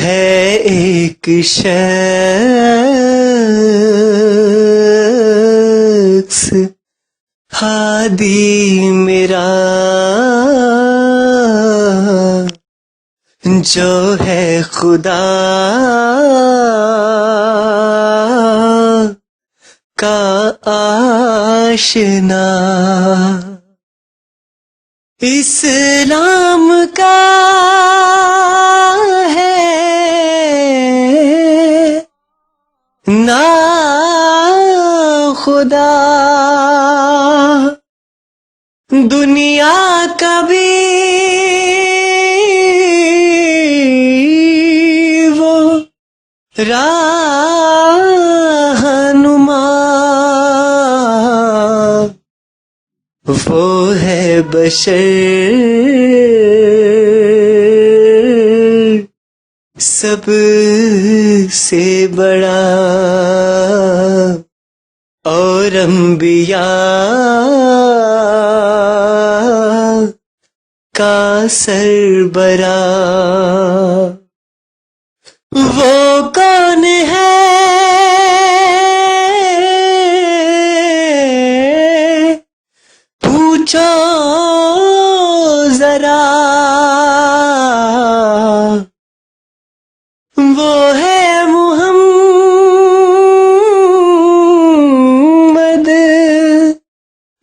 है एक शख्स हादी मेरा, जो है खुदा का आशिना। इस्लाम का है ना खुदा, दुनिया का भी वो रहनुमा, वो है बशर सबसे बड़ा, और अंबिया का सरबरा। वो कौन है पूछो जरा, वो है मुहम्मद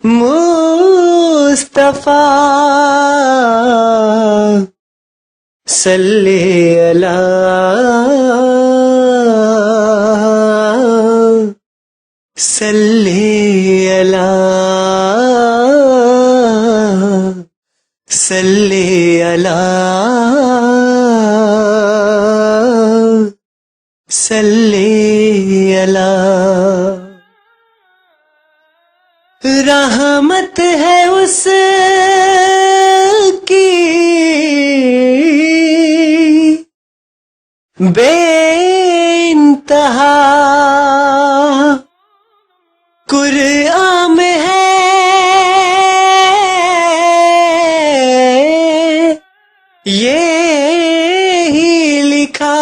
मुस्तफा, सल्ले अला सल्ले अला सल्ले अला सल्ले अला। रहमत है उसकी बेइंतहा, कुरआन में है ये ही लिखा,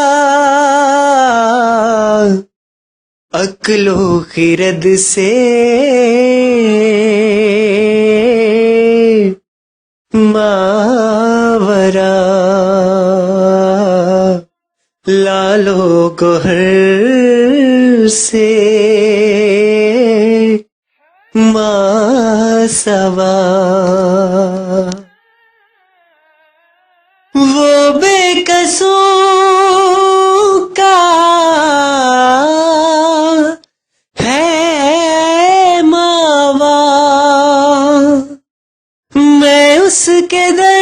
अक्लो खिरद से मावरा, लालो गोहर से मासवा। वो बेकसों का है मावा, मैं उसके दर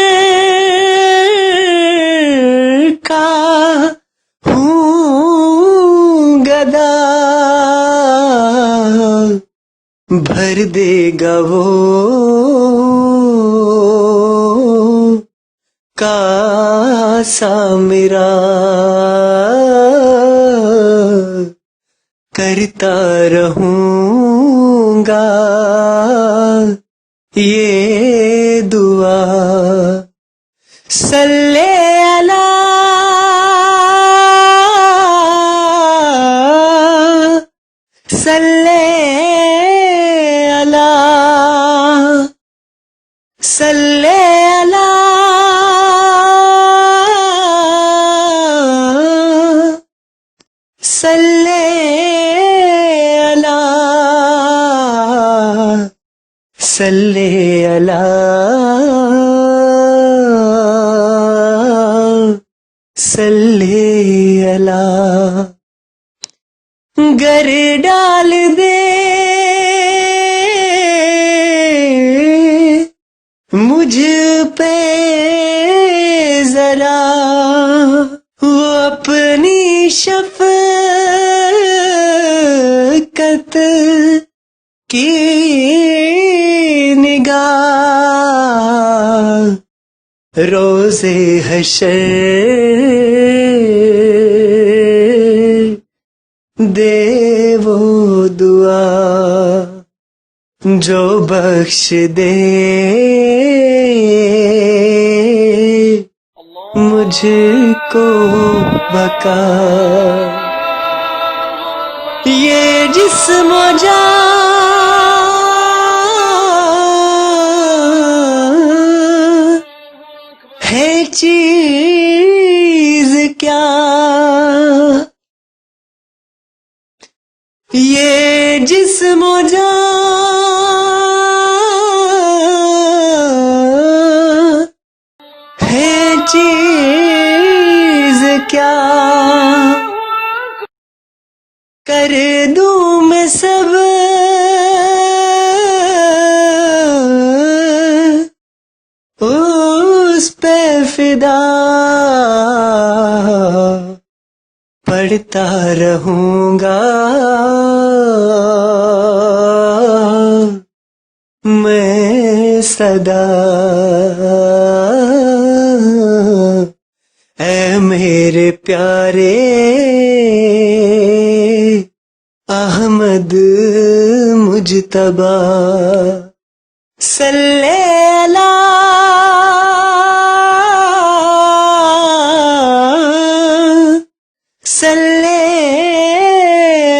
का हूँ गदा, भर देगा वो कासा मेरा, करता रहूंगा ये दुआ। सल्ले अला सल्ले अला सल्ले अला सल्ले अला सल्ले अला सल्ले अला। गर डाल दे मुझ पे जरा वो अपनी शफ़क़त की निगाह, रोज़े हशर दे वो दुआ, जो बख्श दे मुझ मुझको बका। ये जिस्म जान है चीज क्या, ये जिस्म जान है चीज क्या, कर दूं मैं सब उस पे फिदा, पढ़ता रहूंगा मैं सदा। ऐ मेरे प्यारे अहमद मुजतबा, सल्ले अला सल्ले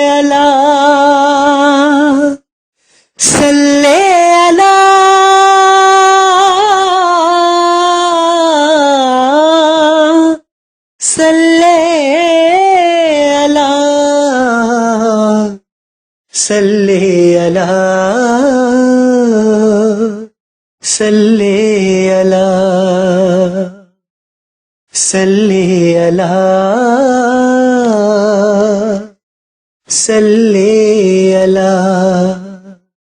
अला सल्ले अला सल्ले अला सल्ले अला सल्ले अला सल्ले अला सल्ले अला।